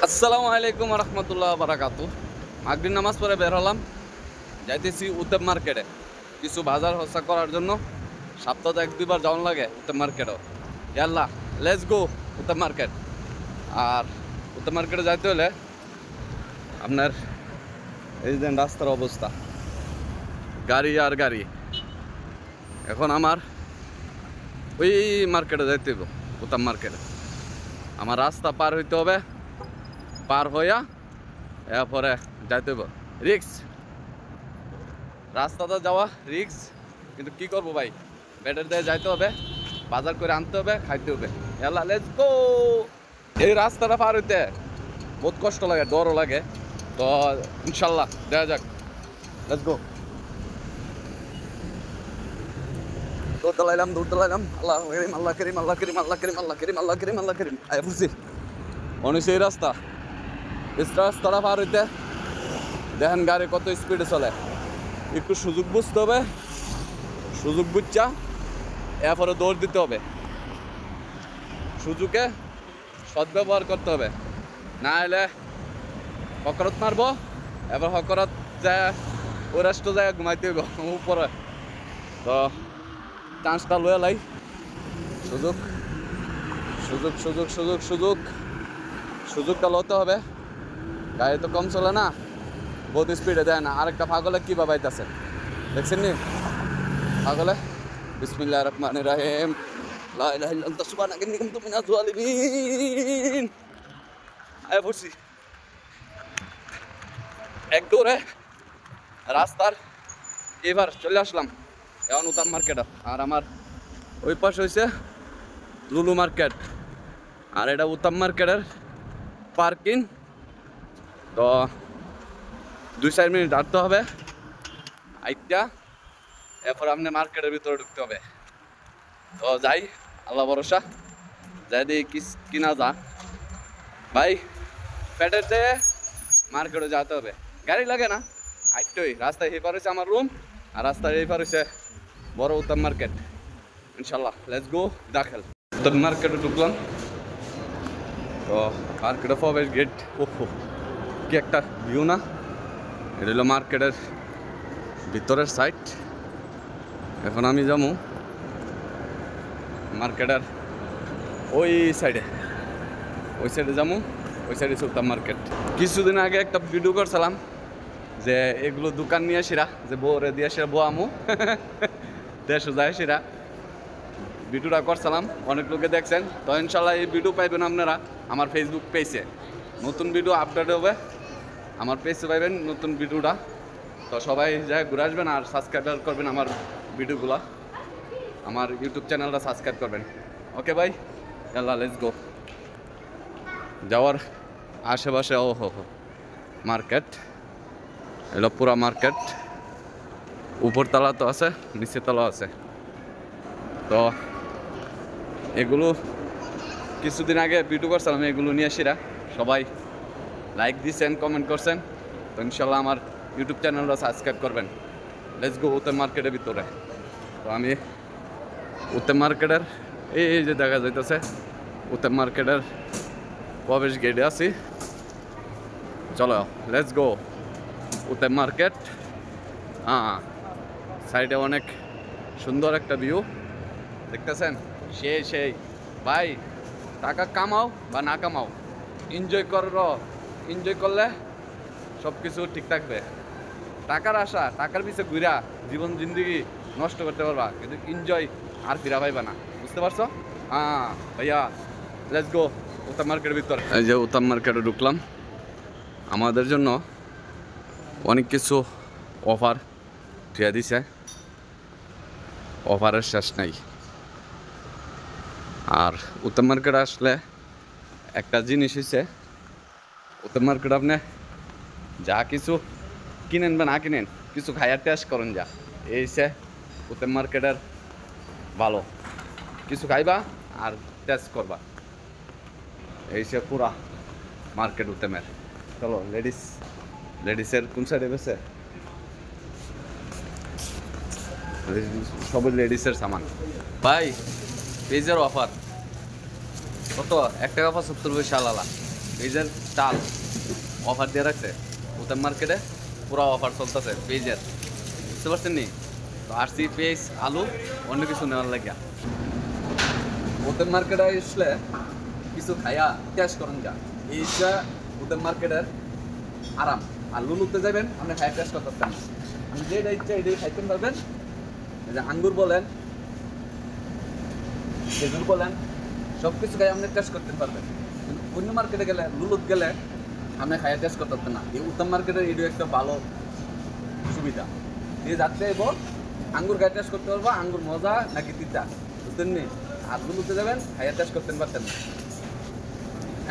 আসসালামু আলাইকুম রহমতুল্লাহ বারাকাতু। মাগরিব নামাজ পড়ে বের হলাম, যাইতেছি উত্তম মার্কেটে কিছু বাজার হসা করার জন্য। সপ্তাহে এক দুইবার যাওয়ান লাগে উত্তম মার্কেটও। ইয়াল্লা লেটস গো উত্তম মার্কেট। আর উত্তম মার্কেটে যাইতে হলে আপনার এই যে রাস্তার অবস্থা, গাড়ি আর গাড়ি। এখন আমার ওই মার্কেটে যাইতে হবে, উত্তম মার্কেটে। আমার রাস্তা পার হইতে হবে, পার হইয়া এরপরে যাইতে হবে। রিক্স, রাস্তাটা যাওয়া রিক্স, কিন্তু কি করবো ভাই, পেটের দিয়ে যাইতে হবে, বাজার করে আনতে হবে, খাইতে হবে। এলা লেটস গো। এই রাস্তাটা পার হইতে বহুত কষ্ট লাগে, ডরও লাগে, তো ইনশাল্লাহ দেখা যাক। Let's go. দৌড় দলাইলাম আল্লাহ করিম আল্লাহ করিম আল্লাহ করিম আল্লাহ করিম আল্লাহ করিম আল্লাহ করিম আল্লাহ করিম আয় বুঝছি অনেক এই রাস্তা। রাস্তাটা পার হইতে দেখেন গাড়ি কত স্পিডে চলে। একটু সুযোগ বুঝতে হবে, সুযোগ বুঝছা এরপরে দৌড় দিতে হবে। সুযোগে সদ্ব্যবহার করতে হবে, না হলে হকরত মারবো, এবার হকরত যায় ওই রাষ্ট্র যায় ঘুমাইতে হইব উপরে। তো চান্সটা লয়ে লাই, সুযোগ সুযোগ সুযোগ সুযোগ সুযোগ সুযোগটা লতে হবে। গাড়ি তো কম চলে না, বহুত স্পিডে দেয় না। আরেকটা পাগলে কি বাবাইতেছে দেখছেন নি? পাগলে বিসমিল্লাহির রহমানির রহিম লা ইলাহা ইল্লাল্লাহ সুবহানাকা ইন্নী কুনতু মিনাজ জালিমিন। আয় পড়ছি এক দৌড়ে রাস্তার এবার চলে আসলাম এখন উত্তম মার্কেট। আর আমার ওই পাশে হয়েছে লুলু মার্কেট, আর এটা উত্তম মার্কেটের পার্কিং। তো 2-4 মিনিট হাঁটতে হবে, আইটা এরপর আপনি মার্কেটের ভিতরে ঢুকতে হবে। তো যাই, আল্লাহ ভরসা, যাই দিয়ে কিনা যা ভাই। পেটের চেয়ে মার্কেটে যেতে হবে, গাড়ি লাগে না, আইটই রাস্তায় এই পার হয়েছে আমার রুম, আর রাস্তায় এই পার হয়েছে বড় উত্তম মার্কেট। ইনশাল্লাহ লেটস গো দাখেল। উত্তম মার্কেটে ঢুকলাম। তো মার্কেটে প্রবেশ গেট, ওহো কি একটা ভিউ না। এটা হলো মার্কেটের ভিতরের সাইড। এখন আমি যাবো মার্কেটের ওই সাইডে, যাবো ওই সাইডে উত্তম মার্কেট। কিছুদিন আগে একটা ভিডিও করছিলাম যে এগুলো দোকান নিয়ে আসিরা, যে বউরে দিয়ে আসিরা, বউ আমু দেড়শো যায় আসিরা, ভিডিওটা করছিলাম, অনেক লোকে দেখছেন। তো ইনশাল্লাহ এই ভিডিও পাইবেন আপনারা আমার ফেসবুক পেজে। নতুন ভিডিও আপডেট হবে আমার পেজে, পাইবেন নতুন ভিডিওটা। তো সবাই যাই ঘুরে আসবেন আর সাবস্ক্রাইব করবেন আমার ভিডিওগুলো, আমার ইউটিউব চ্যানেলটা সাবস্ক্রাইব করবেন। ওকে ভাই, আল্লাহ লেটস গো। যাওয়ার আশেপাশে ও হো মার্কেট, এলো পুরা মার্কেট। উপরতলা তো আছে, নিচের তলা আছে। তো এগুলো কিছুদিন আগে ভিডিও করছিলাম, এগুলো নিয়ে আসিরা সবাই লাইক দিচ্ছেন, কমেন্ট করছেন। তো ইনশাল্লাহ আমার ইউটিউব চ্যানেলটা সাবস্ক্রাইব করবেন। লেটস গো উত্তম মার্কেটের ভিতরে। তো আমি উত্তম মার্কেটের এই যে দেখা যাইতেছে উত্তম মার্কেটের প্রবেশ গেটে আছি। চলো লেটস গো উত্তম মার্কেট। হ্যাঁ, সাইডে অনেক সুন্দর একটা ভিউ দেখতেছেন, সেই ভাই। টাকা কামাও বা না কামাও, এনজয় করো, এনজয় করলে সব কিছু ঠিক থাকবে। টাকার আশা, টাকার পিছিয়ে ঘুরা জীবন জিন্দগি নষ্ট করতে পারবা, কিন্তু এনজয় আর ফিরা পাইবা না, বুঝতে পারছো? হ্যাঁ ভাইয়া, লেটস গো উত্তম মার্কেটের ভিতর। এই যে উত্তম মার্কেটে ঢুকলাম। আমাদের জন্য অনেক কিছু অফার ঠিক দিছে, অফারের শেষ নাই। আর উত্তম মার্কেটে আসলে একটা জিনিস হচ্ছে, উত্তম মার্কেট আপনি যা কিছু কিনেন বা না কিনেন, কিছু খাইয়ার টেস্ট করেন, যা এইসে উত্তম মার্কেটের ভালো। কিছু খাইবা আর টেস্ট করবা, এইসে পুরা মার্কেট উত্তমের। চলো লেডিসের কোন সাইডে বেছে, সব লেডিসের সামান ভাই। পেজের অফার কত? 1 টাকা 75 পয়সা আলাদা। পেঁয়াজের চাল অফার দিয়ে রাখছে উত্তম মার্কেটে, পুরো অফার চলতেছে পেঁয়াজের, বুঝতে পারছেন নি? তো আসছি পেঁয়াজ আলু অন্য কিছু নেওয়ার লাগিয়া। উত্তম মার্কেটে আসলে কিছু খাইয়া ক্যাশ করেন যা, এইটা উত্তম মার্কেটের আরাম। আর লুলুতে যাবেন আপনি খাইয়া ক্যাশ করতে পারতেন না, আপনি যেটা ইচ্ছা এটাই খাইতে পারবেন। এই যে আঙ্গুর বলেন, খেজুর বলেন, সব কিছু খাই আপনি টেস্ট করতে পারবেন। কিন্তু অন্য মার্কেটে গেলে, লুলুত গেলে আপনি খাইয়া টেস্ট করতে পারতেন না। এই উত্তম মার্কেটের এটাও একটা ভালো সুবিধা। দিয়ে যাতে এবার আঙ্গুর খাইয়া টেস্ট করতে পারবো, আঙ্গুর মজা নাকি তিতা, বুঝতেন নি? আর লুলুতে যাবেন খাইয়া টেস্ট করতে পারতেন না।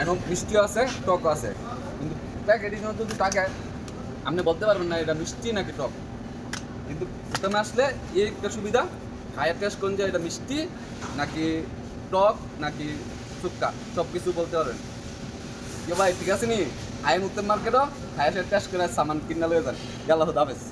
এখন মিষ্টিও আছে, টকও আছে, কিন্তু প্যাকেটিং যদি থাকে আপনি বলতে পারবেন না এটা মিষ্টি নাকি টক। কিন্তু উত্তমে আসলে এই একটা সুবিধা, খাইয়া টেস্ট করুন যে এটা মিষ্টি নাকি টক নাকি শুক্কা, সব কিছু বলতে পারবেন। ভাই ঠিক আছে নি, আইন উত্তম মার্কেটও খাইয়া টেস্ট করে সামান কিনা লয়ে যান। গেল হাফেজ।